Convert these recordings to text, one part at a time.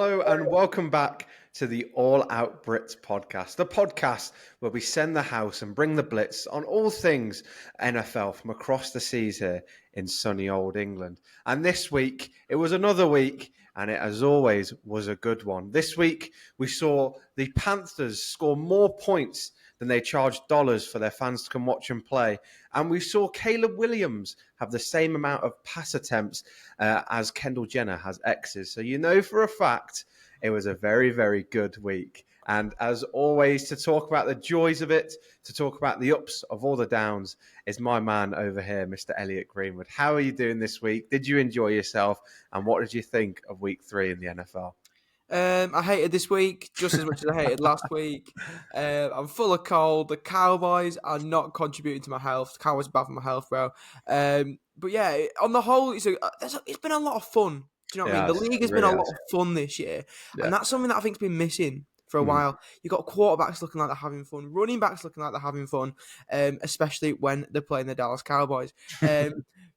Hello and welcome back to the All Out Brits Podcast, the podcast where we send the house and bring the blitz on all things NFL from across the seas here in sunny old England. And this week, it was another week, and it, as always, was a good one. This week, we saw the Panthers score more points than they charged dollars for their fans to come watch and play. And we saw Caleb Williams have the same amount of pass attempts as Kendall Jenner has X's. So you know for a fact it was a very, very good week. And as always, to talk about the joys of it, to talk about the ups of all the downs, is my man over here, Mr. Elliot Greenwood. How are you doing this week? Did you enjoy yourself? And what did you think of week 3 in the NFL? I hated this week just as much as I hated last week. I'm full of cold. The Cowboys are not contributing to my health. The Cowboys are bad for my health, bro. But yeah, on the whole, it's been a lot of fun. Do you know what I mean? The league has been a lot of fun this year. Yeah. And that's something that I think's been missing for a while. You've got quarterbacks looking like they're having fun, running backs looking like they're having fun, especially when they're playing the Dallas Cowboys.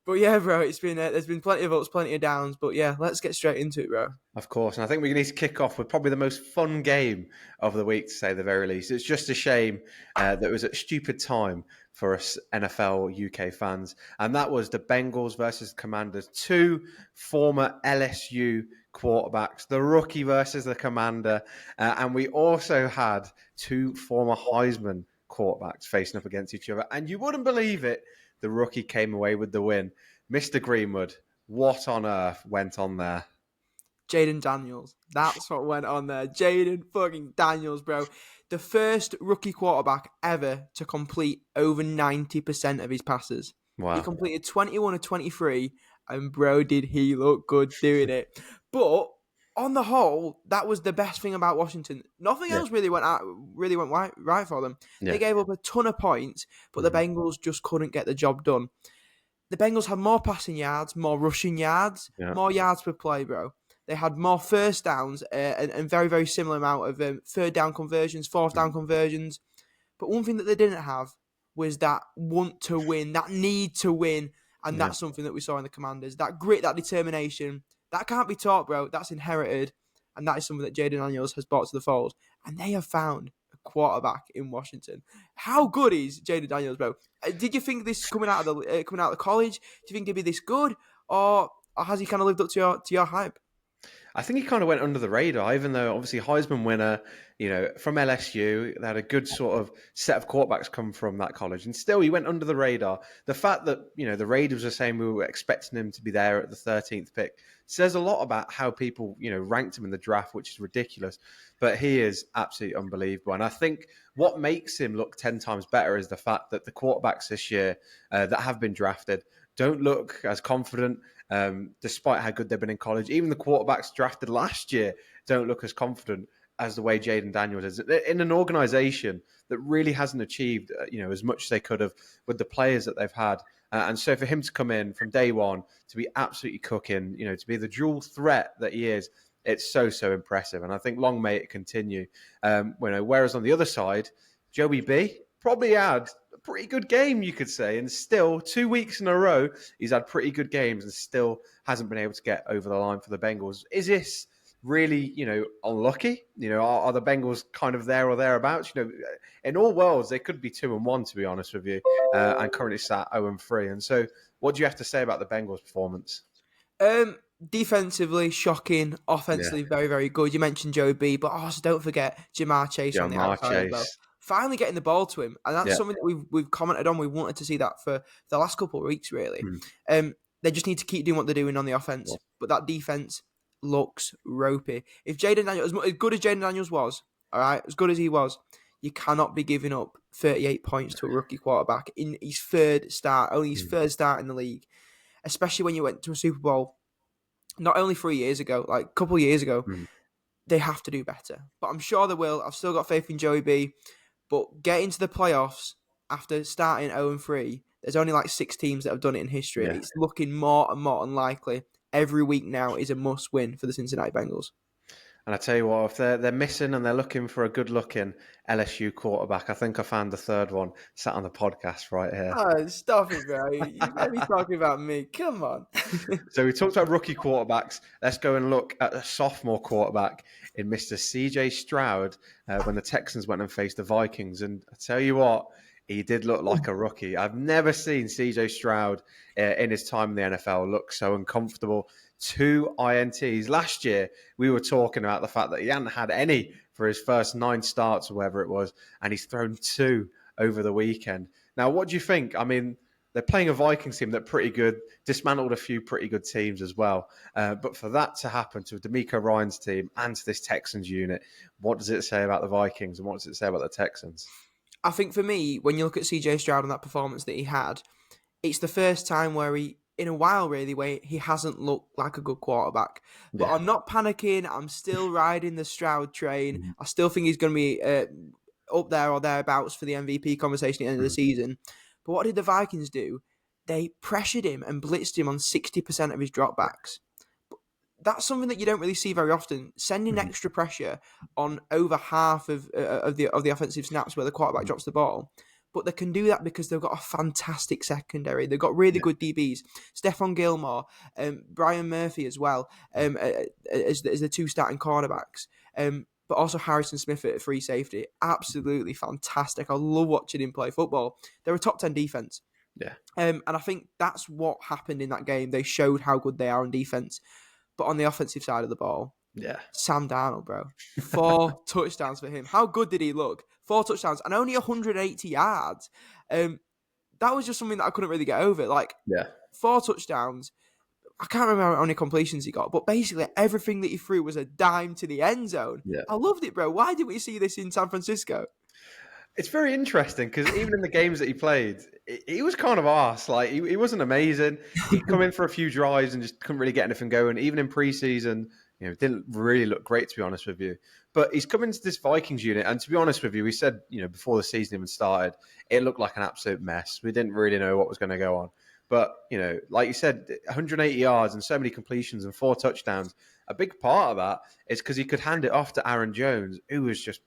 But yeah, bro, it's been there's been plenty of ups, plenty of downs. But yeah, let's get straight into it, bro. Of course, and I think we need to kick off with probably the most fun game of the week, to say the very least. It's just a shame that it was at a stupid time for us NFL UK fans, and that was the Bengals versus Commanders. Two former LSU quarterbacks, the rookie versus the commander, and we also had two former Heisman quarterbacks facing up against each other. And you wouldn't believe it, the rookie came away with the win. Mr. Greenwood, what on earth went on there? Jayden Daniels. That's what went on there. Jayden fucking Daniels, bro. The first rookie quarterback ever to complete over 90% of his passes. Wow. He completed 21 of 23, and bro, did he look good doing it. But on the whole, that was the best thing about Washington. Nothing else really went right for them. Yeah. They gave up a ton of points, but the Bengals just couldn't get the job done. The Bengals had more passing yards, more rushing yards, more yards per play, bro. They had more first downs and very, very similar amount of third down conversions, fourth down conversions. But one thing that they didn't have was that want to win, that need to win. And that's something that we saw in the Commanders. That grit, that determination, that can't be taught, bro. That's inherited. And that is something that Jayden Daniels has brought to the fold. And they have found a quarterback in Washington. How good is Jayden Daniels, bro? Did you think this coming out of college? Do you think he'd be this good? Or has he kind of lived up to your hype? I think he kind of went under the radar, even though obviously Heisman winner, from LSU. They had a good sort of set of quarterbacks come from that college. And still, he went under the radar. The fact that, the Raiders were saying we were expecting him to be there at the 13th pick says a lot about how people, ranked him in the draft, which is ridiculous. But he is absolutely unbelievable. And I think what makes him look 10 times better is the fact that the quarterbacks this year that have been drafted don't look as confident, despite how good they've been in college. Even the quarterbacks drafted last year don't look as confident as the way Jayden Daniels is in an organization that really hasn't achieved, as much as they could have with the players that they've had. And so for him to come in from day one, to be absolutely cooking, to be the dual threat that he is, it's so, so impressive. And I think long may it continue. Whereas on the other side, Joey B probably had a pretty good game, you could say. And still, 2 weeks in a row, he's had pretty good games and still hasn't been able to get over the line for the Bengals. Is this really, unlucky? Are the Bengals kind of there or thereabouts? In all worlds, they could be 2-1, to be honest with you, and currently sat 0-3. And so what do you have to say about the Bengals' performance? Defensively, shocking. Offensively, very, very good. You mentioned Joe B, but also don't forget Jamar Chase on the outside. Finally getting the ball to him. And that's something that we've commented on. We wanted to see that for the last couple of weeks, really. They just need to keep doing what they're doing on the offense. But that defense looks ropey. If Jayden Daniels, as good as Jayden Daniels was, all right, as good as he was, you cannot be giving up 38 points to a rookie quarterback in his third start in the league, especially when you went to a Super Bowl not only 3 years ago, like a couple of years ago. They have to do better. But I'm sure they will. I've still got faith in Joey B. But getting to the playoffs after starting 0-3, there's only like 6 teams that have done it in history. Yeah. It's looking more and more unlikely. Every week now is a must-win for the Cincinnati Bengals. And I tell you what, if they're missing and they're looking for a good-looking LSU quarterback, I think I found the third one sat on the podcast right here. Oh, stop it, bro. You better be talking about me. Come on. So we talked about rookie quarterbacks. Let's go and look at a sophomore quarterback in Mr. C.J. Stroud when the Texans went and faced the Vikings. And I tell you what, he did look like a rookie. I've never seen C.J. Stroud in his time in the NFL look so uncomfortable. 2 INTs. Last year, we were talking about the fact that he hadn't had any for his first 9 starts or whatever it was, and he's thrown 2 over the weekend. Now, what do you think? I mean, they're playing a Vikings team that pretty good, dismantled a few pretty good teams as well. But for that to happen to D'Amico Ryan's team and to this Texans unit, what does it say about the Vikings and what does it say about the Texans? I think for me, when you look at CJ Stroud and that performance that he had, it's the first time where in a while really, where he hasn't looked like a good quarterback. But I'm not panicking. I'm still riding the Stroud train. I still think he's going to be up there or thereabouts for the MVP conversation at the end of the season. But what did the Vikings do? They pressured him and blitzed him on 60% of his dropbacks. That's something that you don't really see very often. Sending extra pressure on over half of the offensive snaps where the quarterback drops the ball. But they can do that because they've got a fantastic secondary. They've got really good DBs. Stephon Gilmore, Brian Murphy as well, as the 2 starting cornerbacks. But also Harrison Smith at free safety. Absolutely fantastic. I love watching him play football. They're a top 10 defense. Yeah. And I think that's what happened in that game. They showed how good they are on defense. But on the offensive side of the ball, Sam Darnold, bro. 4 touchdowns for him. How good did he look? 4 touchdowns and only 180 yards. That was just something that I couldn't really get over. 4 touchdowns. I can't remember how many completions he got, but basically everything that he threw was a dime to the end zone. Yeah. I loved it, bro. Why didn't we see this in San Francisco? It's very interesting because even in the games that he played, he was kind of arse. Like he wasn't amazing. He'd come in for a few drives and just couldn't really get anything going. Even in preseason, didn't really look great, to be honest with you. But he's come into this Vikings unit, and to be honest with you, we said, before the season even started, it looked like an absolute mess. We didn't really know what was going to go on. But, like you said, 180 yards and so many completions and 4 touchdowns. A big part of that is because he could hand it off to Aaron Jones, who was just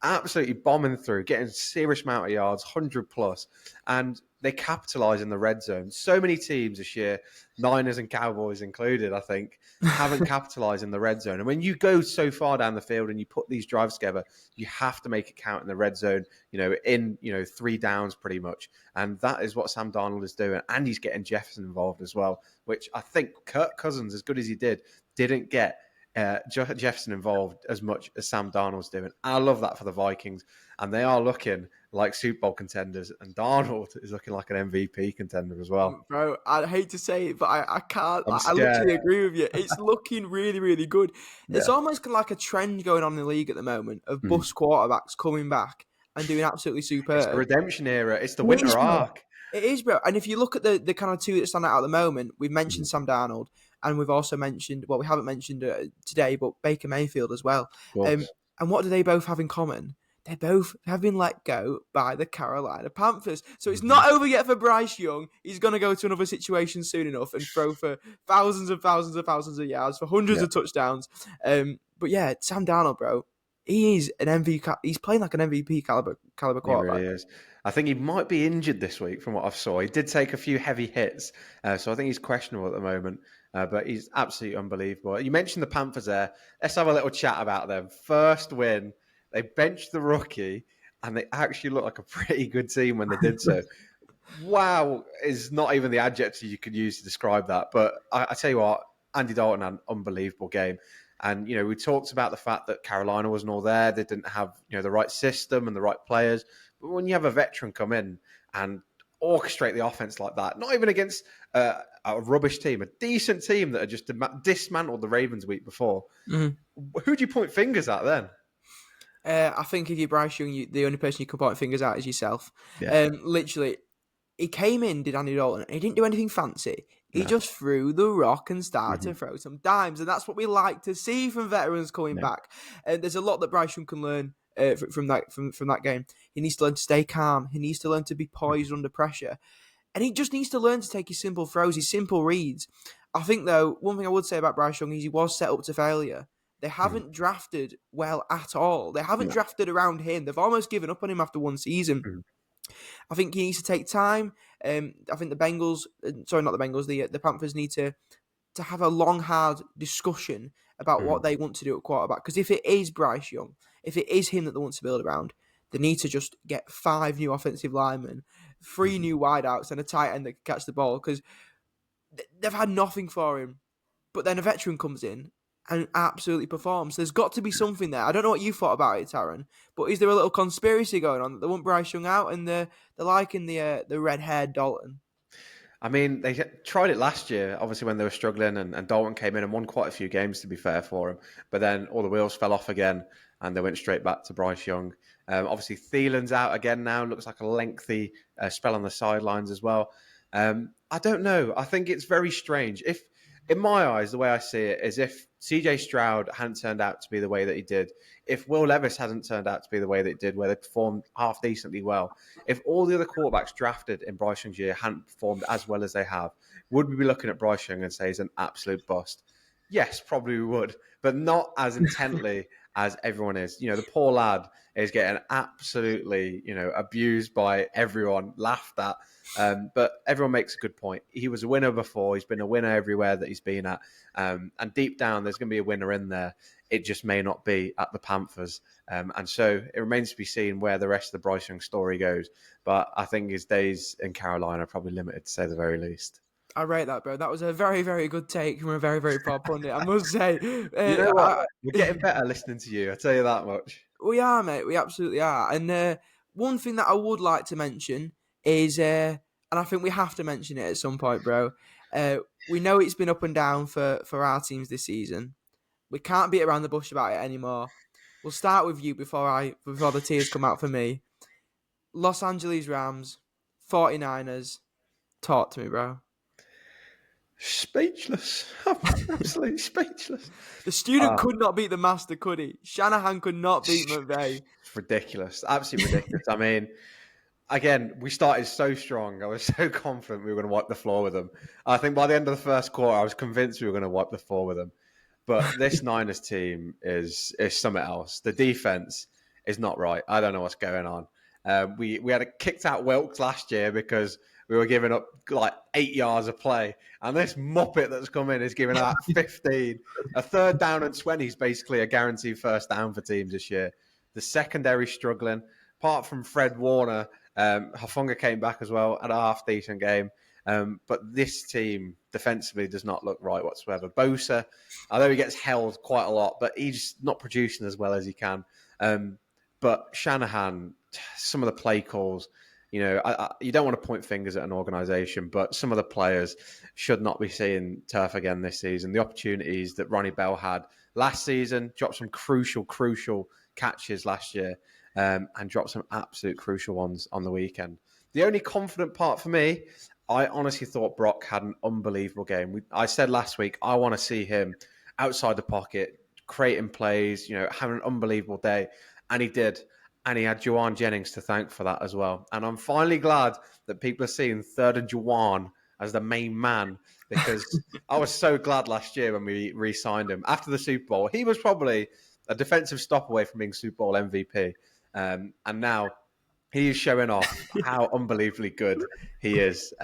absolutely bombing through, getting a serious amount of yards, 100 plus. And they capitalize in the red zone. So many teams this year, Niners and Cowboys included, I think, haven't capitalized in the red zone. And when you go so far down the field and you put these drives together, you have to make it count in the red zone, in 3 downs pretty much. And that is what Sam Darnold is doing. And he's getting Jefferson involved as well, which I think Kirk Cousins, as good as he didn't get Jefferson involved as much as Sam Darnold's doing. I love that for the Vikings, and they are looking like Super Bowl contenders, and Darnold is looking like an MVP contender as well. Bro, I hate to say it, but I can't. I literally agree with you. It's looking really, really good. It's almost like a trend going on in the league at the moment of bust quarterbacks coming back and doing absolutely superb. It's the redemption era. It's the winter arc. It is, bro. And if you look at the kind of 2 that stand out at the moment, we've mentioned Sam Darnold, and we've also mentioned, we haven't mentioned today, but Baker Mayfield as well. And what do they both have in common? They both have been let go by the Carolina Panthers. So it's not over yet for Bryce Young. He's going to go to another situation soon enough and throw for thousands and thousands and thousands of yards, for hundreds of touchdowns. But yeah, Sam Darnold, bro, he's an MVP. He's playing like an MVP caliber quarterback. He really is. I think he might be injured this week from what I saw. He did take a few heavy hits, so I think he's questionable at the moment. But he's absolutely unbelievable. You mentioned the Panthers there. Let's have a little chat about them. First win. They benched the rookie, and they actually looked like a pretty good team when they did so. Wow is not even the adjective you could use to describe that. But I tell you what, Andy Dalton had an unbelievable game. And, we talked about the fact that Carolina wasn't all there. They didn't have, the right system and the right players. But when you have a veteran come in and orchestrate the offense like that, not even against a rubbish team, a decent team that had just dismantled the Ravens week before, who do you point fingers at then? I think if you're Bryce Young, the only person you can point fingers at is yourself. Yeah. Literally, he came in, did Andy Dalton, and he didn't do anything fancy. He just threw the rock and started to throw some dimes, and that's what we like to see from veterans coming back. And there's a lot that Bryce Young can learn from that game. He needs to learn to stay calm. He needs to learn to be poised under pressure, and he just needs to learn to take his simple throws, his simple reads. I think, though, one thing I would say about Bryce Young is he was set up to failure. They haven't drafted well at all. They haven't drafted around him. They've almost given up on him after one season. I think he needs to take time. I think the Panthers need to have a long, hard discussion about what they want to do at quarterback. Because if it is Bryce Young, if it is him that they want to build around, they need to just get 5 new offensive linemen, 3 new wideouts, and a tight end that can catch the ball. Because they've had nothing for him. But then a veteran comes in and absolutely performs. There's got to be something there. I don't know what you thought about it, Taran, but is there a little conspiracy going on that they want Bryce Young out and they're liking the red-haired Dalton? I mean, they tried it last year, obviously, when they were struggling, and Dalton came in and won quite a few games, to be fair, for him. But then all the wheels fell off again, and they went straight back to Bryce Young. Obviously, Thielen's out again now. Looks like a lengthy spell on the sidelines as well. I don't know. I think it's very strange. In my eyes, the way I see it is if CJ Stroud hadn't turned out to be the way that he did, if Will Levis hadn't turned out to be the way that he did, where they performed half decently well, if all the other quarterbacks drafted in Bryce Young's year hadn't performed as well as they have, would we be looking at Bryce Young and say he's an absolute bust? Yes, probably we would, but not as intently as everyone is. You know, the poor lad is getting absolutely, abused by everyone, laughed at. But everyone makes a good point. He was a winner before. He's been a winner everywhere that he's been at. And deep down, there's going to be a winner in there. It just may not be at the Panthers. And so it remains to be seen where the rest of the Bryce Young story goes. But I think his days in Carolina are probably limited, to say the very least. I rate that, bro. That was a very, very good take from a very, very poor pundit, I must say. You know what? We're getting better listening to you, I'll tell you that much. We are, mate. We absolutely are. And one thing that I would like to mention is, and I think we have to mention it at some point, bro, we know it's been up and down for our teams this season. We can't beat around the bush about it anymore. We'll start with you before the tears come out for me. Los Angeles Rams, 49ers. Talk to me, bro. Speechless. Absolutely speechless. The student could not beat the master, could he? Shanahan could not beat McVay. It's ridiculous. Absolutely ridiculous. I mean, again, we started so strong. I was so confident we were going to wipe the floor with them. I think by the end of the first quarter, I was convinced we were going to wipe the floor with them. But this Niners team is something else. The defense is not right. I don't know what's going on. We had a kicked out Wilkes last year because we were giving up like 8 yards of play. And this muppet that's come in is giving out 15. A third down and 20 is basically a guaranteed first down for teams this year. The secondary struggling. Apart from Fred Warner, Hufanga came back as well at a half-decent game. But this team defensively does not look right whatsoever. Bosa, although he gets held quite a lot, but he's not producing as well as he can. But Shanahan, some of the play calls, you don't want to point fingers at an organization, but some of the players should not be seeing turf again this season. The opportunities that Ronnie Bell had last season, dropped some crucial catches last year, and dropped some absolute crucial ones on the weekend. The only confident part for me, I honestly thought Brock had an unbelievable game. I said last week, I want to see him outside the pocket, creating plays, having an unbelievable day. And he did. And he had Juwan Jennings to thank for that as well. And I'm finally glad that people are seeing third and Juwan as the main man, because I was so glad last year when we re-signed him. After the Super Bowl, he was probably a defensive stop away from being Super Bowl MVP. And now he is showing off how unbelievably good he is,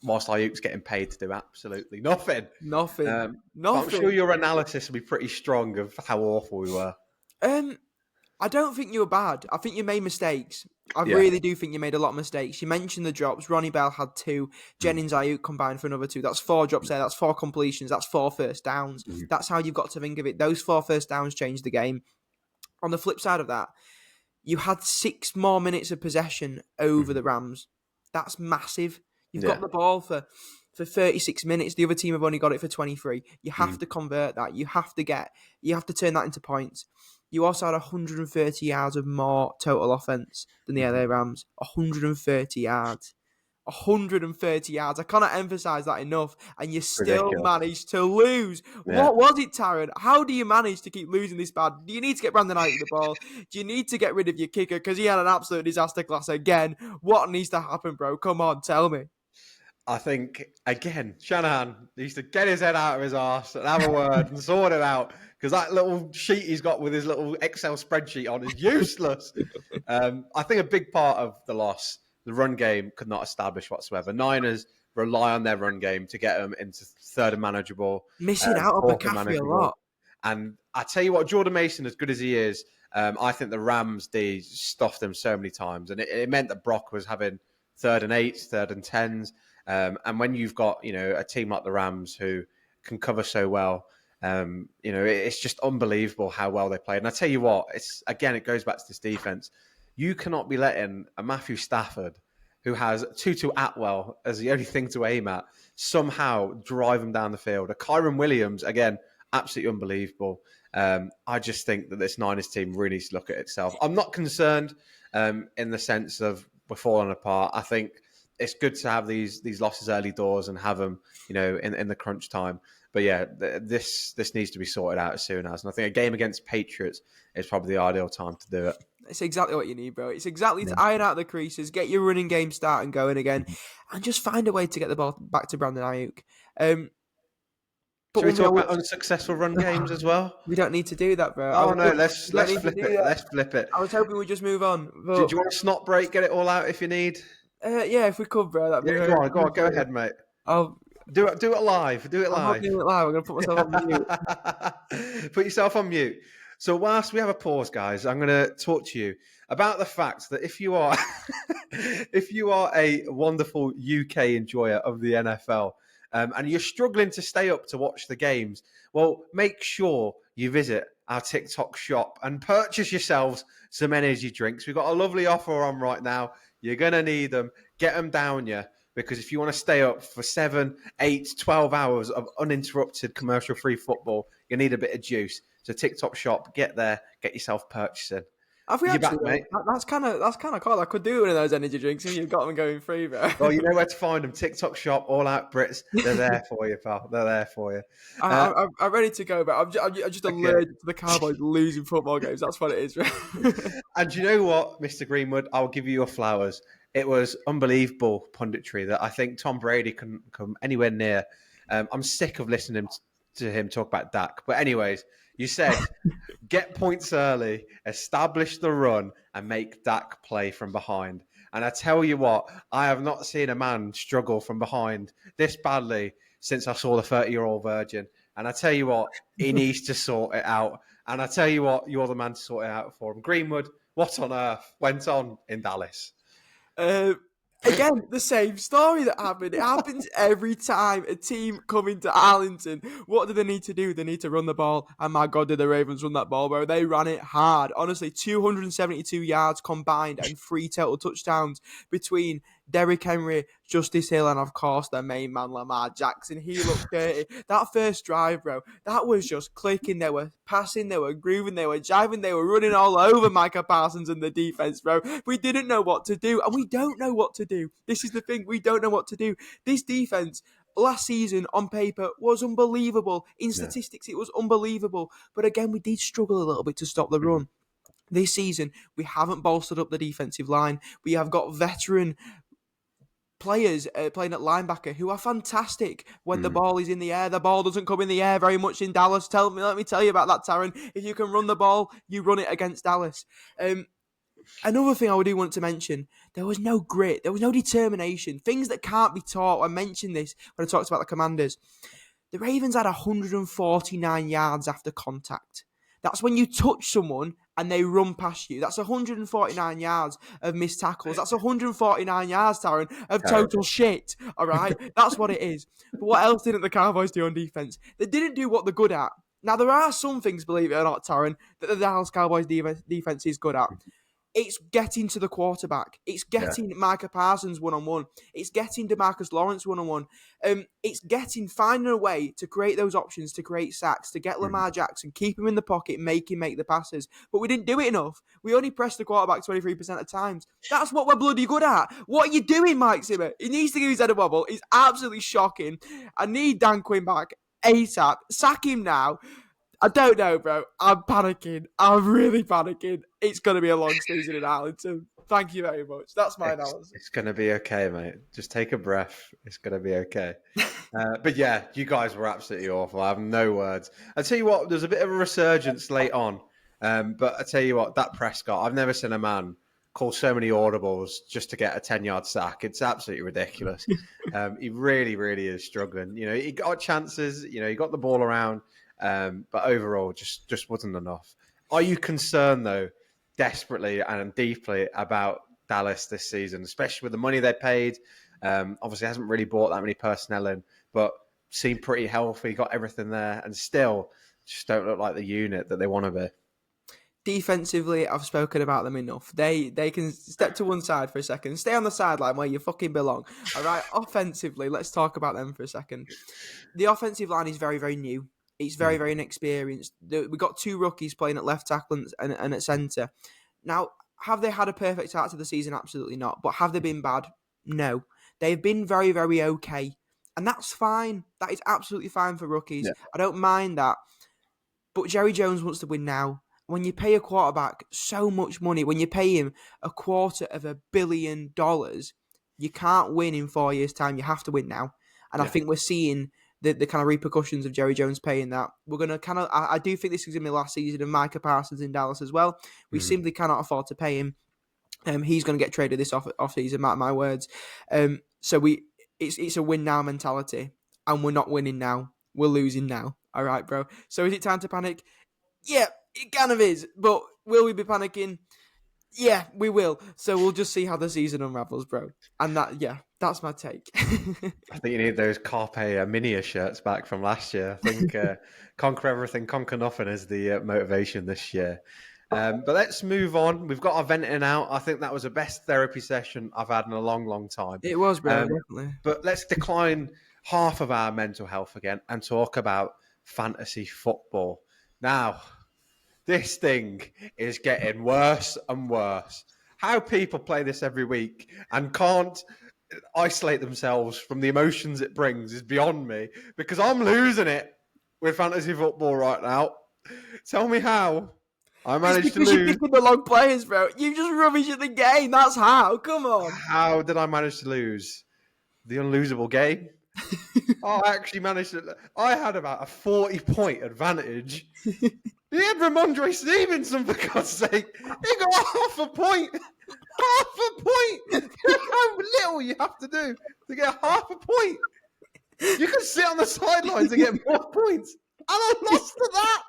whilst Ayuk's getting paid to do absolutely nothing. Nothing. I'm sure your analysis will be pretty strong of how awful we were. I don't think you were bad. I think you made mistakes. I really do think you made a lot of mistakes. You mentioned the drops. Ronnie Bell had 2. Jennings, Ayuk combined for another 2. That's 4 drops there. That's 4 completions. That's 4 first downs. That's how you've got to think of it. Those 4 first downs changed the game. On the flip side of that, you had 6 more minutes of possession over the Rams. That's massive. You've got the ball for 36 minutes. The other team have only got it for 23. You have to convert that. You have to turn that into points. You also had 130 yards of more total offense than the LA Rams. 130 yards. 130 yards. I cannot emphasize that enough. And you still managed to lose. Yeah. What was it, Taran? How do you manage to keep losing this bad? Do you need to get Brandon Ayuk the ball? Do you need to get rid of your kicker? Because he had an absolute disaster class again. What needs to happen, bro? Come on, tell me. I think, again, Shanahan needs to get his head out of his arse and have a word and sort it out, because that little sheet he's got with his little Excel spreadsheet on is useless. I think a big part of the loss, the run game could not establish whatsoever. Niners rely on their run game to get them into third and manageable. Missing out on McCaffrey a lot. And I tell you what, Jordan Mason, as good as he is, I think the Rams, they stuffed them so many times. And it meant that Brock was having 3rd and 8s, 3rd and 10s. And when you've got, a team like the Rams who can cover so well, it's just unbelievable how well they played. And I tell you what, it goes back to this defense. You cannot be letting a Matthew Stafford, who has Tutu Atwell as the only thing to aim at, somehow drive him down the field. A Kyron Williams, again, absolutely unbelievable. I just think that this Niners team really needs to look at itself. I'm not concerned in the sense of we're falling apart. I think it's good to have these losses early doors and have them, in the crunch time. But yeah, this needs to be sorted out as soon as. And I think a game against Patriots is probably the ideal time to do it. It's exactly what you need, bro. It's exactly to iron out the creases, get your running game starting going again, and just find a way to get the ball back to Brandon Ayuk. Should we talk about unsuccessful run games as well? We don't need to do that, bro. Oh no, let's flip it. Let's flip it. I was hoping we'd just move on. But... Do you want a snot break? Get it all out if you need. Yeah, if we could, bro. That'd be go on, go ahead, mate. I'll do it live. Do it live. I'm doing it live. I'm gonna put myself on mute. Put yourself on mute. So whilst we have a pause, guys, I'm going to talk to you about the fact that if you are a wonderful UK enjoyer of the NFL and you're struggling to stay up to watch the games, well, make sure you visit our TikTok shop and purchase yourselves some energy drinks. We've got a lovely offer on right now. You're going to need them. Get them down you. Because if you want to stay up for 7, 8, 12 hours of uninterrupted commercial-free football, you need a bit of juice. So TikTok shop, get there, get yourself purchasing. Have we actually, mate? That's kind of cool. I could do one of those energy drinks if you've got them going free, bro. Well, you know where to find them. TikTok shop, All Out Brits. They're there for you, pal. They're there for you. I'm ready to go, but I'm just allergic to the Cowboys losing football games. That's what it is, bro. And you know what, Mr. Greenwood? I'll give you your flowers. It was unbelievable punditry that I think Tom Brady couldn't come anywhere near. I'm sick of listening to him talk about Dak. But anyways, you said get points early, establish the run, and make Dak play from behind. And I tell you what, I have not seen a man struggle from behind this badly since I saw the 30-year-old virgin. And I tell you what, he needs to sort it out. And I tell you what, you're the man to sort it out for him. Greenwood, what on earth went on in Dallas? Again, the same story that happened. It happens every time a team come into Arlington. What do they need to do? They need to run the ball. And my God, did the Ravens run that ball, bro? They ran it hard. Honestly, 272 yards combined and 3 total touchdowns between Derrick Henry, Justice Hill, and of course their main man Lamar Jackson. He looked dirty. That first drive, bro, that was just clicking. They were passing, they were grooving, they were jiving, they were running all over Micah Parsons and the defense, bro. We didn't know what to do, and we don't know what to do. This is the thing, we don't know what to do. This defense last season on paper was unbelievable. In statistics, it was unbelievable. But again, we did struggle a little bit to stop the run. This season, we haven't bolstered up the defensive line. We have got veteran players playing at linebacker who are fantastic when the ball is in the air. The ball doesn't come in the air very much in Dallas. Let me tell you about that, Taran. If you can run the ball, you run it against Dallas. Another thing I do want to mention, there was no grit. There was no determination. Things that can't be taught. I mentioned this when I talked about the Commanders. The Ravens had 149 yards after contact. That's when you touch someone and they run past you. That's 149 yards of missed tackles. That's 149 yards, Taran, of total shit. All right? That's what it is. But what else didn't the Cowboys do on defense? They didn't do what they're good at. Now, there are some things, believe it or not, Taran, that the Dallas Cowboys defense is good at. It's getting to the quarterback. It's getting Micah Parsons one-on-one. It's getting DeMarcus Lawrence one-on-one. It's finding a way to create those options, to create sacks, to get Lamar Jackson, keep him in the pocket, make him make the passes. But we didn't do it enough. We only pressed the quarterback 23% of times. That's what we're bloody good at. What are you doing, Mike Zimmer? He needs to give his head a wobble. It's absolutely shocking. I need Dan Quinn back ASAP. Sack him now. I don't know, bro. I'm panicking. I'm really panicking. It's going to be a long season in Arlington. Thank you very much. That's my analysis. It's going to be okay, mate. Just take a breath. It's going to be okay. But yeah, you guys were absolutely awful. I have no words. I tell you what, there's a bit of a resurgence late on. But I tell you what, that Prescott, I've never seen a man call so many audibles just to get a 10-yard sack. It's absolutely ridiculous. He really, really is struggling. He got chances. He got the ball around. But overall, just wasn't enough. Are you concerned, though, desperately and deeply about Dallas this season, especially with the money they paid? Obviously, hasn't really brought that many personnel in, but seemed pretty healthy, got everything there, and still just don't look like the unit that they want to be. Defensively, I've spoken about them enough. They can step to one side for a second. Stay on the sideline where you fucking belong. All right, offensively, let's talk about them for a second. The offensive line is very, very new. It's very, very inexperienced. We've got 2 rookies playing at left tackle and at centre. Now, have they had a perfect start to the season? Absolutely not. But have they been bad? No. They've been very, very okay. And that's fine. That is absolutely fine for rookies. Yeah. I don't mind that. But Jerry Jones wants to win now. When you pay a quarterback so much money, when you pay him $250 million, you can't win in 4 years' time. You have to win now. And I think we're seeing the kind of repercussions of Jerry Jones paying that. We're going to I do think this is going to be the last season of Micah Parsons in Dallas as well. We simply cannot afford to pay him. He's going to get traded this off season, mark my words. So it's a win now mentality, and we're not winning now. We're losing now. All right, bro. So is it time to panic? Yeah, it kind of is. But will we be panicking? Yeah, we will. So we'll just see how the season unravels, bro. And that's my take. I think you need those Carpe Minia shirts back from last year. I think conquer everything, conquer nothing is the motivation this year. But let's move on. We've got our venting out. I think that was the best therapy session I've had in a long, long time. It was, bro, definitely. But let's decline half of our mental health again and talk about fantasy football. Now, this thing is getting worse and worse. How people play this every week and can't isolate themselves from the emotions it brings is beyond me, because I'm losing it with fantasy football right now. Tell me how I managed to lose. You're picking the long players, bro. You just rubbish at the game. That's how. Come on. How did I manage to lose the unlosable game? I actually managed to. I had about a 40-point advantage. He had Ramondre Stevenson, for God's sake. He got half a point. Half a point. Look how little you have to do to get half a point. You can sit on the sidelines and get more points. And I lost to that.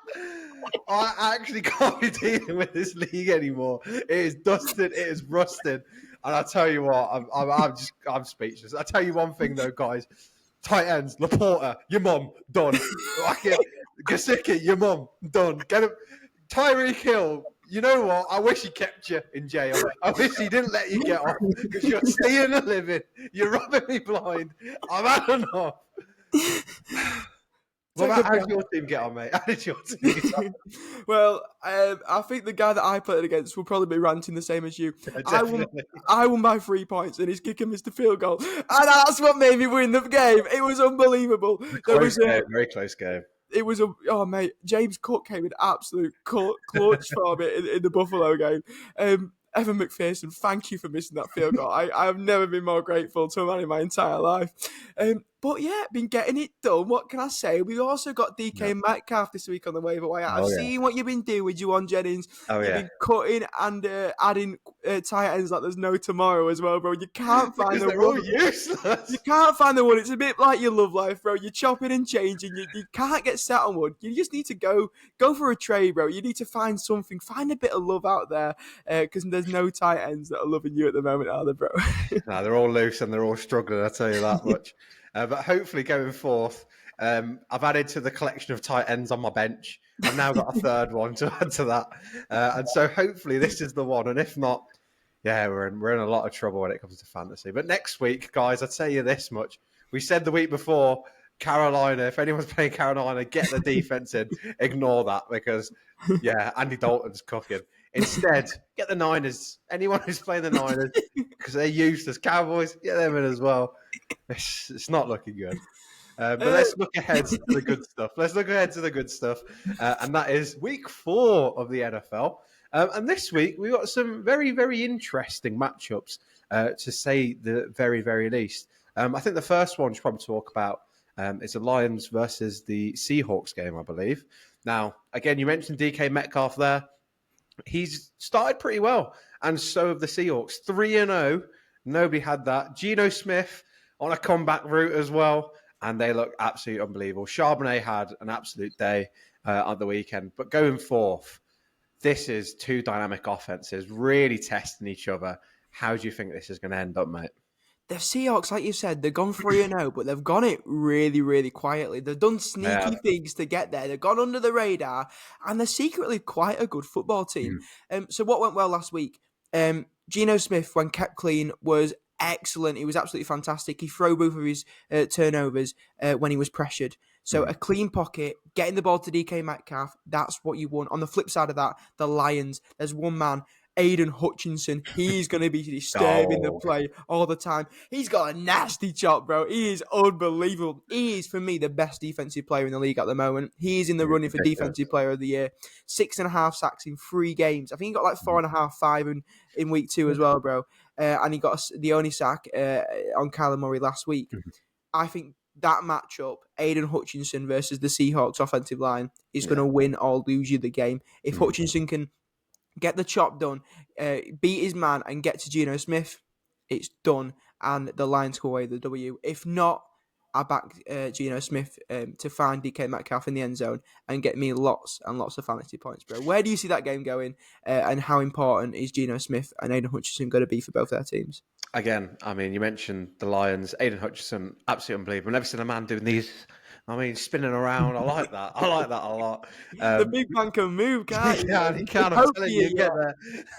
I actually can't be dealing with this league anymore. It is dusted. It is rusted. And I tell you what, I'm speechless. I tell you one thing though, guys. Tight ends, Laporta, your mum, done. Gesicki, your mum, done. Get him. Tyreek Hill, you know what? I wish he kept you in jail. I wish he didn't let you get off, because you're stealing a living. You're robbing me blind. I've had enough. How did your team get on, mate? How did your team get on? Well, I think the guy that I played against will probably be ranting the same as you. I won by 3 points, and his kicker missed a field goal. And that's what made me win the game. It was unbelievable. Very close game. It was mate, James Cook came in absolute clutch for me in the Buffalo game. Evan McPherson, thank you for missing that field goal. I've never been more grateful to a man in my entire life. But yeah, been getting it done. What can I say? We also got DK Metcalf this week on the waiver wire. I've seen what you've been doing with Juwan Jennings. You've been cutting and adding tight ends like there's no tomorrow as well, bro. You can't find the one. All useless. You can't find the one. It's a bit like your love life, bro. You're chopping and changing. You can't get set on one. You just need to go for a trade, bro. You need to find something. Find a bit of love out there, because there's no tight ends that are loving you at the moment, are there, bro? No, they're all loose and they're all struggling, I'll tell you that much. But hopefully going forth, I've added to the collection of tight ends on my bench. I've now got a third one to add to that. And so hopefully this is the one. And if not, we're in a lot of trouble when it comes to fantasy. But next week, guys, I'll tell you this much. We said the week before, Carolina, if anyone's playing Carolina, get the defense in. Ignore that, because, Andy Dalton's cooking. Instead, get the Niners. Anyone who's playing the Niners, because they're useless. Cowboys, get them in as well. It's not looking good. But let's look ahead to the good stuff. And that is week 4 of the NFL. And this week, we've got some very, very interesting matchups, to say the very, very least. I think the first one we should probably talk about is the Lions versus the Seahawks game, I believe. Now, again, you mentioned DK Metcalf there. He's started pretty well, and so have the Seahawks. 3-0. Nobody had that. Geno Smith on a comeback route as well, and they look absolutely unbelievable. Charbonnet had an absolute day on the weekend. But going forth, this is two dynamic offenses really testing each other. How do you think this is going to end up, mate? The Seahawks, like you said, they've gone 3-0, but they've gone it really, really quietly. They've done sneaky things to get there. They've gone under the radar, and they're secretly quite a good football team. So what went well last week? Geno Smith, when kept clean, was excellent. He was absolutely fantastic. He threw both of his turnovers when he was pressured. So a clean pocket, getting the ball to DK Metcalf, that's what you want. On the flip side of that, the Lions, there's one man, Aiden Hutchinson. He's going to be disturbing the play all the time. He's got a nasty chop, bro. He is unbelievable. He is, for me, the best defensive player in the league at the moment. He is in the running for Defensive Player of the Year. 6.5 sacks in 3 games. I think he got like 4.5, 5 in week 2 as well, bro. And he got the only sack on Kyler Murray last week. I think that matchup, Aiden Hutchinson versus the Seahawks offensive line, is going to win or lose you the game. If Hutchinson can get the chop done, beat his man, and get to Geno Smith, it's done, and the Lions go away the W. If not, I back Geno Smith to find DK Metcalf in the end zone and get me lots and lots of fantasy points, bro. Where do you see that game going, and how important is Geno Smith and Aiden Hutchinson going to be for both their teams? Again, I mean, you mentioned the Lions. Aiden Hutchinson, absolutely unbelievable. I've never seen a man doing these. I mean, spinning around. I like that. I like that a lot. The big man can move, can't he? He can. I'm telling you, get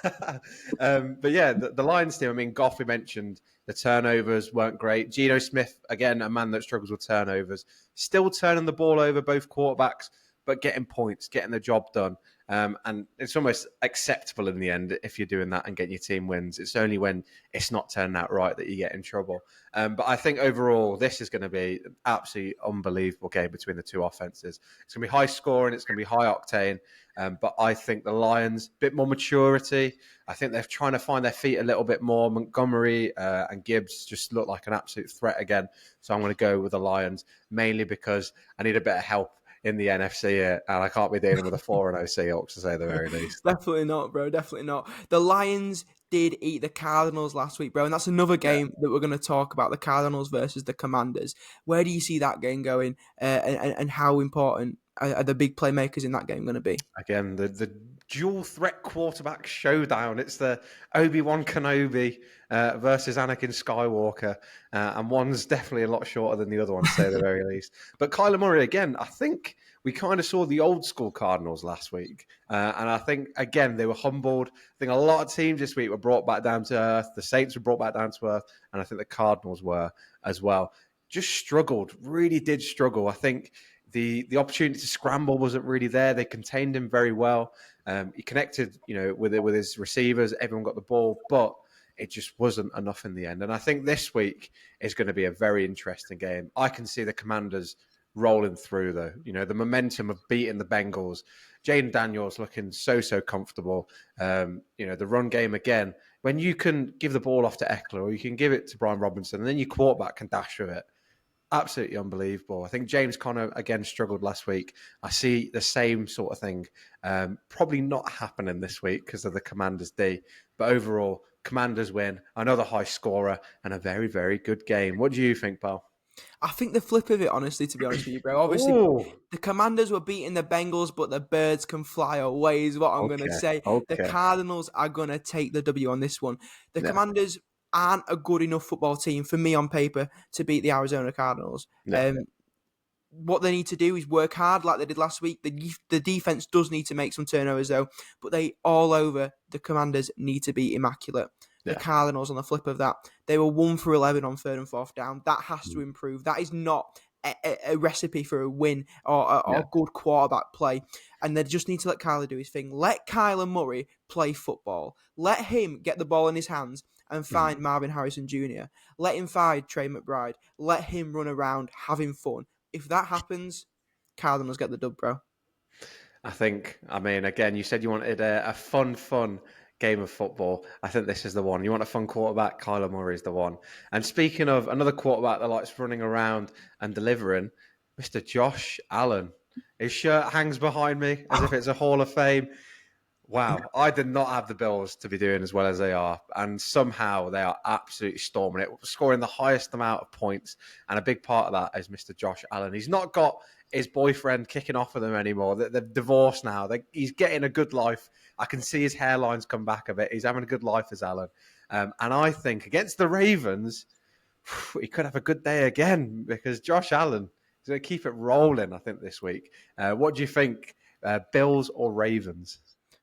there. But yeah, the Lions team, I mean, Goff, we mentioned, the turnovers weren't great. Geno Smith, again, a man that struggles with turnovers. Still turning the ball over, both quarterbacks, but getting points, getting the job done. And it's almost acceptable in the end if you're doing that and getting your team wins. It's only when it's not turning out right that you get in trouble. But I think overall, this is going to be an absolutely unbelievable game between the two offenses. It's going to be high scoring. It's going to be high octane. But I think the Lions, a bit more maturity. I think they're trying to find their feet a little bit more. Montgomery and Gibbs just look like an absolute threat again. So I'm going to go with the Lions, mainly because I need a bit of help in the NFC here, and I can't be dealing with a 4-0 Seahawks, to say the very least. Definitely not, bro. Definitely not. The Lions did eat the Cardinals last week, bro, and that's another game that we're going to talk about, the Cardinals versus the Commanders. Where do you see that game going, and how important are the big playmakers in that game going to be? Again, the dual threat quarterback showdown. It's the Obi-Wan Kenobi versus Anakin Skywalker, and one's definitely a lot shorter than the other one, to say the very least. But Kyler Murray, again, I think we kind of saw the old school Cardinals last week, and I think, again, they were humbled. I think a lot of teams this week were brought back down to earth. The Saints were brought back down to earth, and I think the Cardinals were as well. Just struggled, really did struggle. I think the opportunity to scramble wasn't really there. They contained him very well. He connected, with his receivers. Everyone got the ball, but it just wasn't enough in the end. And I think this week is going to be a very interesting game. I can see the Commanders rolling through, though. The momentum of beating the Bengals. Jayden Daniels looking so comfortable. The run game again. When you can give the ball off to Eckler, or you can give it to Brian Robinson, and then your quarterback can dash with it. Absolutely unbelievable. I think James Conner, again, struggled last week. I see the same sort of thing probably not happening this week because of the Commanders' D. But overall, Commanders win, another high scorer, and a very, very good game. What do you think, pal? I think the flip of it, honestly, to be honest with you, bro. Obviously, the Commanders were beating the Bengals, but the birds can fly away is what I'm going to say. The Cardinals are going to take the W on this one. The Commanders aren't a good enough football team for me on paper to beat the Arizona Cardinals. What they need to do is work hard like they did last week. The defense does need to make some turnovers, though, but they all over the Commanders need to be immaculate. The Cardinals, on the flip of that, they were 1 for 11 on 3rd and 4th down. That has to improve. That is not a recipe for a win or good quarterback play. And they just need to let Kyler do his thing. Let Kyler Murray play football. Let him get the ball in his hands and find Marvin Harrison Jr. Let him find Trey McBride. Let him run around having fun. If that happens, Cardinals get the dub, bro. I mean, again, you said you wanted a fun game of football. I think this is the one. You want a fun quarterback? Kyler Murray is the one. And speaking of another quarterback that likes running around and delivering, Mr. Josh Allen. His shirt hangs behind me as if it's a Hall of Fame. Wow, I did not have the Bills to be doing as well as they are. And somehow they are absolutely storming it, scoring the highest amount of points. And a big part of that is Mr. Josh Allen. He's not got his boyfriend kicking off with him anymore. They're divorced now. He's getting a good life. I can see his hairlines come back a bit. He's having a good life as Allen. And I think against the Ravens, he could have a good day again because Josh Allen is going to keep it rolling, I think, this week. What do you think, Bills or Ravens?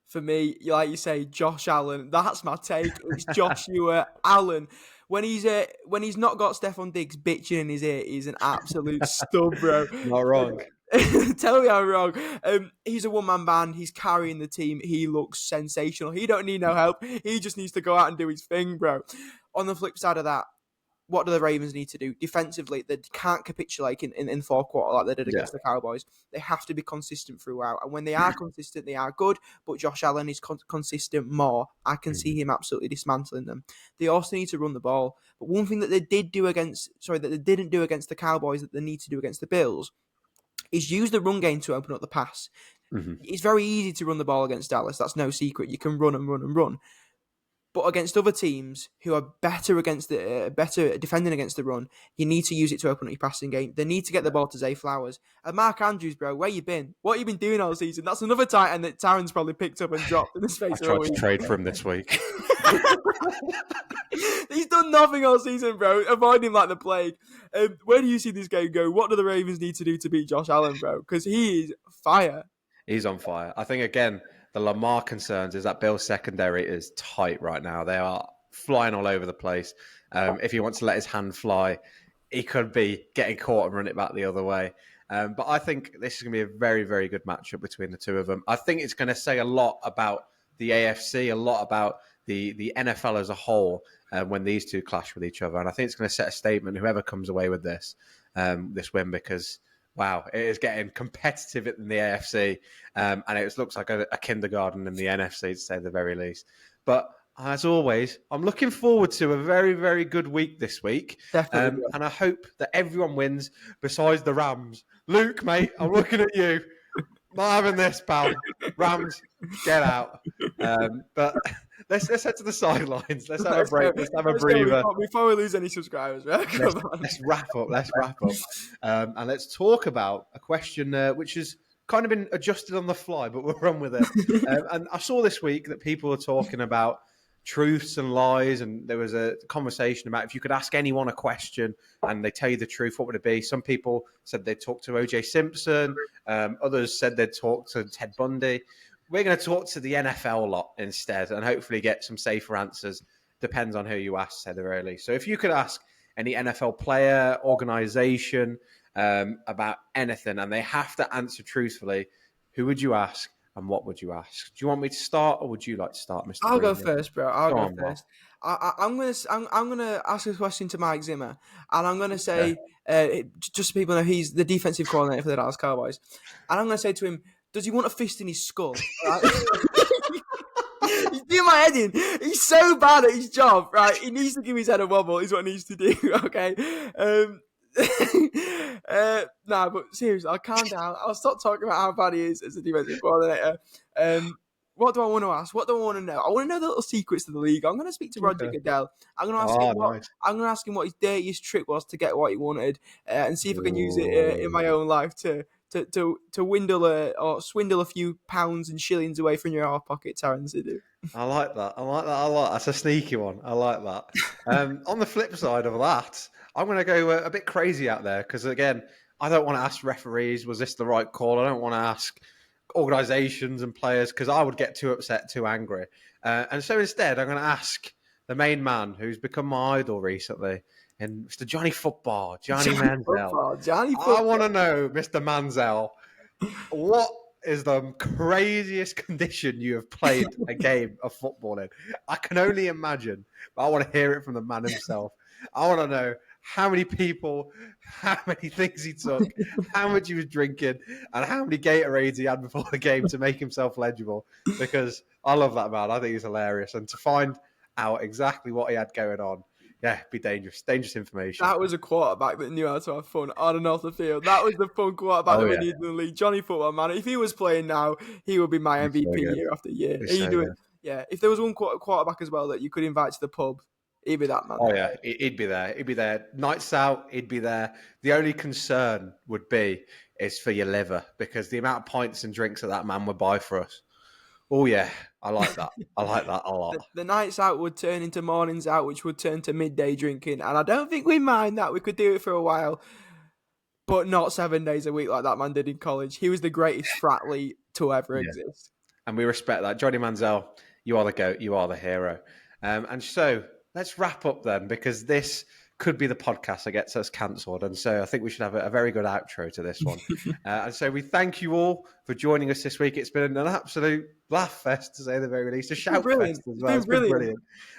For me, like you say, Josh Allen. That's my take. It's Joshua Allen. When he's not got Stephon Diggs bitching in his ear, he's an absolute stud, bro. Not wrong. Tell me I'm wrong. He's a one-man band. He's carrying the team. He looks sensational. He don't need no help. He just needs to go out and do his thing, bro. On the flip side of that, what do the Ravens need to do? Defensively, they can't capitulate in the fourth quarter like they did against the Cowboys. They have to be consistent throughout. And when they are consistent, they are good. But Josh Allen is consistent more. I can see him absolutely dismantling them. They also need to run the ball. But one thing that they didn't do against the Cowboys that they need to do against the Bills is use the run game to open up the pass. Mm-hmm. It's very easy to run the ball against Dallas. That's no secret. You can run and run and run. But against other teams who are better defending against the run, you need to use it to open up your passing game. They need to get the ball to Zay Flowers. And Mark Andrews, bro, where you been? What have you been doing all season? That's another tight end that Taran's probably picked up and dropped in his face. I tried to trade for him this week. He's done nothing all season, bro. Avoid him like the plague. Where do you see this game go? What do the Ravens need to do to beat Josh Allen, bro? Because he is fire. He's on fire. I think, again, the Lamar concerns is that Bill's secondary is tight right now. They are flying all over the place. If he wants to let his hand fly, he could be getting caught and run it back the other way. But I think this is going to be a very, very good matchup between the two of them. I think it's going to say a lot about the AFC, a lot about the NFL as a whole when these two clash with each other. And I think it's going to set a statement, whoever comes away with this win, because wow, it is getting competitive in the AFC, and it looks like a kindergarten in the NFC, to say the very least. But as always, I'm looking forward to a very, very good week this week. Definitely. And I hope that everyone wins besides the Rams. Luke, mate, I'm looking at you. Not having this, pal. Rams, get out. But let's head to the sidelines. Let's have a break. Let's have a breather. Before we lose any subscribers, right? Let's wrap up. And let's talk about a question which has kind of been adjusted on the fly, but we'll run with it. And I saw this week that people are talking about truths and lies, and there was a conversation about if you could ask anyone a question and they tell you the truth, what would it be? Some people said they'd talk to O.J. Simpson. Others said they'd talk to Ted Bundy. We're going to talk to the NFL lot instead and hopefully get some safer answers. Depends on who you ask, said very early. So if you could ask any NFL player, organization about anything and they have to answer truthfully, who would you ask? And what would you ask? Do you want me to start, or would you like to start, Mr. I'll Green? go first, bro. I'll go first. I'm gonna ask a question to Mike Zimmer, and I'm gonna say, just so people know, he's the defensive coordinator for the Dallas Cowboys, and I'm gonna say to him, does he want a fist in his skull? Right? He's doing my head in. He's so bad at his job, right? He needs to give his head a wobble. Is what he needs to do. Okay. But seriously, I'll calm down. I'll stop talking about how bad he is as a defensive coordinator. What do I want to ask? What do I want to know? I want to know the little secrets of the league. I'm going to speak to Roger Goodell. I'm going to ask him what his dirtiest trick was to get what he wanted, and see if I can use it in my own life to swindle a few pounds and shillings away from your hard pocket, Taran. I like that. That's a sneaky one. I like that. On the flip side of that, I'm going to go a bit crazy out there because, again, I don't want to ask referees, was this the right call? I don't want to ask organisations and players because I would get too upset, too angry. And so instead, I'm going to ask the main man who's become my idol recently, and Mr. Johnny Football, Johnny Manziel. Johnny Football. I want to know, Mr. Manziel, what is the craziest condition you have played a game of football in. I can only imagine, but I want to hear it from the man himself. I want to know how many people, how many things he took, how much he was drinking, and how many Gatorades he had before the game to make himself legible. Because I love that man. I think he's hilarious. And to find out exactly what he had going on, yeah, it'd be dangerous. Dangerous information. That was a quarterback that knew how to have fun on and off the field. That was the fun quarterback that we need in the league. Johnny Football, man. If he was playing now, he would be my MVP year after year. Yeah, if there was one quarterback as well that you could invite to the pub, he'd be that man. Oh, yeah, he'd be there. He'd be there. Nights out, he'd be there. The only concern would be is for your liver, because the amount of pints and drinks that man would buy for us. Oh, yeah, I like that. I like that a lot. The nights out would turn into mornings out, which would turn to midday drinking. And I don't think we mind that. We could do it for a while, but not 7 days a week like that man did in college. He was the greatest frat lead to ever exist. And we respect that. Johnny Manziel, you are the GOAT. You are the hero. And so let's wrap up then, because this could be the podcast that gets us cancelled. And so I think we should have a very good outro to this one. And so we thank you all for joining us this week. It's been an absolute laugh fest, to say the very least. A shout fest as well. It's been brilliant.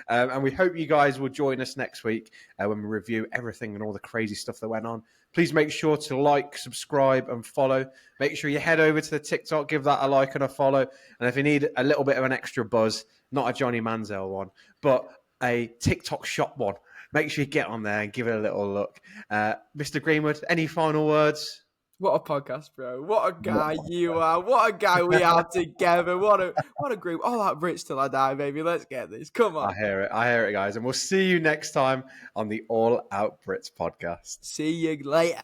And we hope you guys will join us next week when we review everything and all the crazy stuff that went on. Please make sure to like, subscribe, and follow. Make sure you head over to the TikTok, give that a like and a follow. And if you need a little bit of an extra buzz, not a Johnny Manziel one, but a TikTok shop one, make sure you get on there and give it a little look. Mr. Greenwood, any final words? What a podcast, bro. What a guy you are. What a guy we are together. What a group. All Out Brits till I die, baby. Let's get this. Come on. I hear it, guys. And we'll see you next time on the All Out Brits podcast. See you later.